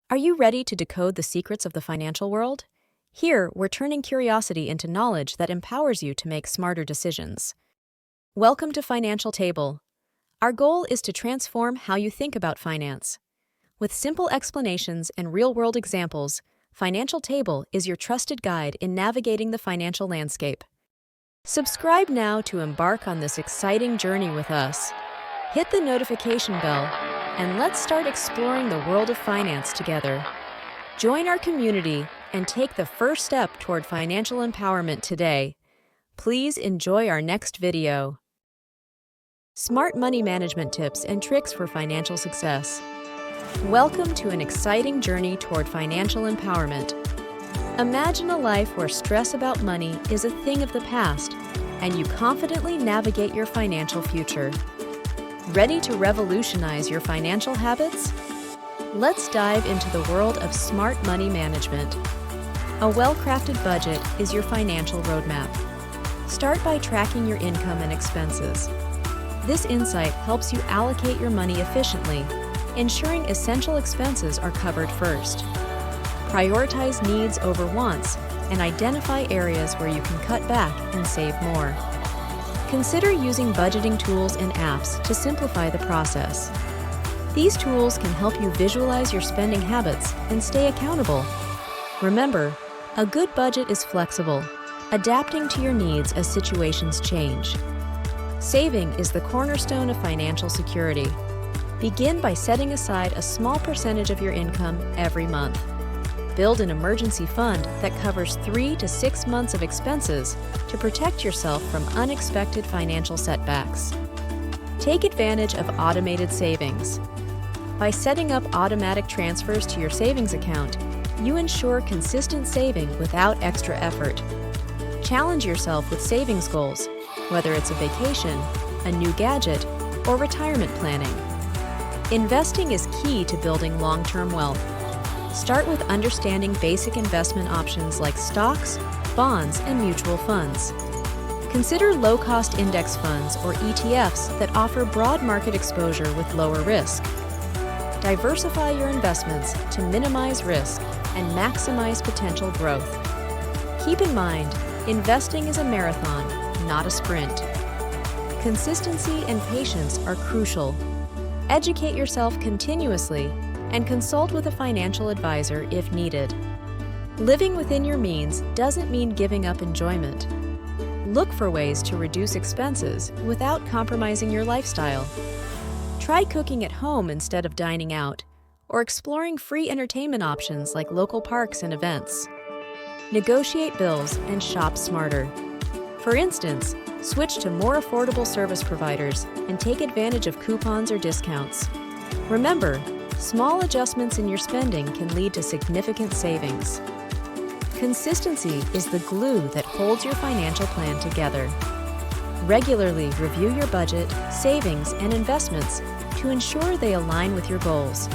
Are you ready to decode the secrets of the financial world? Here, we're turning curiosity into knowledge that empowers you to make smarter decisions. Welcome to Financial Table. Our goal is to transform how you think about finance. With simple explanations and real-world examples, Financial Table is your trusted guide in navigating the financial landscape. Subscribe now to embark on this exciting journey with us. Hit the notification bell, and let's start exploring the world of finance together. Join our community and take the first step toward financial empowerment today. Please enjoy our next video. Smart money management tips and tricks for financial success. Welcome to an exciting journey toward financial empowerment. Imagine a life where stress about money is a thing of the past, and you confidently navigate your financial future. Ready to revolutionize your financial habits? Let's dive into the world of smart money management. A well-crafted budget is your financial roadmap. Start by tracking your income and expenses. This insight helps you allocate your money efficiently, ensuring essential expenses are covered first. Prioritize needs over wants and identify areas where you can cut back and save more. Consider using budgeting tools and apps to simplify the process. These tools can help you visualize your spending habits and stay accountable. Remember, a good budget is flexible, adapting to your needs as situations change. Saving is the cornerstone of financial security. Begin by setting aside a small percentage of your income every month. Build an emergency fund that covers 3 to 6 months of expenses to protect yourself from unexpected financial setbacks. Take advantage of automated savings. By setting up automatic transfers to your savings account, you ensure consistent saving without extra effort. Challenge yourself with savings goals, whether it's a vacation, a new gadget, or retirement planning. Investing is key to building long-term wealth. Start with understanding basic investment options like stocks, bonds, and mutual funds. Consider low-cost index funds or ETFs that offer broad market exposure with lower risk. Diversify your investments to minimize risk and maximize potential growth. Keep in mind, investing is a marathon, not a sprint. Consistency and patience are crucial. Educate yourself continuously and consult with a financial advisor if needed. Living within your means doesn't mean giving up enjoyment. Look for ways to reduce expenses without compromising your lifestyle. Try cooking at home instead of dining out, or exploring free entertainment options like local parks and events. Negotiate bills and shop smarter. For instance, switch to more affordable service providers and take advantage of coupons or discounts. Remember, small adjustments in your spending can lead to significant savings. Consistency is the glue that holds your financial plan together. Regularly review your budget, savings, and investments to ensure they align with your goals.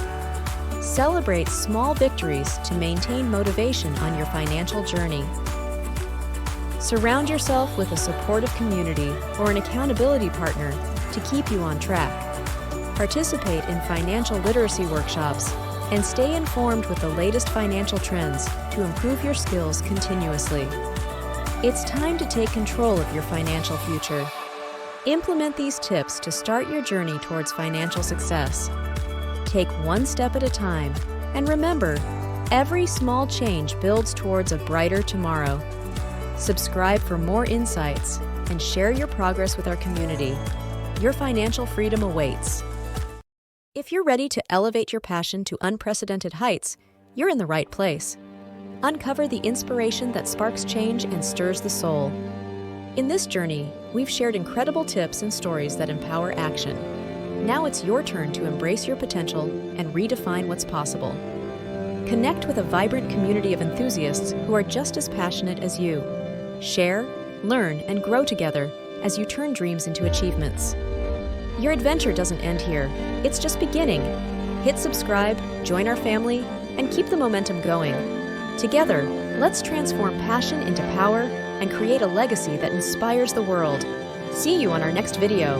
Celebrate small victories to maintain motivation on your financial journey. Surround yourself with a supportive community or an accountability partner to keep you on track. Participate in financial literacy workshops and stay informed with the latest financial trends to improve your skills continuously. It's time to take control of your financial future. Implement these tips to start your journey towards financial success. Take one step at a time, and remember, every small change builds towards a brighter tomorrow. Subscribe for more insights and share your progress with our community. Your financial freedom awaits. If you're ready to elevate your passion to unprecedented heights, you're in the right place. Uncover the inspiration that sparks change and stirs the soul. In this journey, we've shared incredible tips and stories that empower action. Now it's your turn to embrace your potential and redefine what's possible. Connect with a vibrant community of enthusiasts who are just as passionate as you. Share, learn, and grow together as you turn dreams into achievements. Your adventure doesn't end here. It's just beginning. Hit subscribe, join our family, and keep the momentum going. Together, let's transform passion into power and create a legacy that inspires the world. See you on our next video.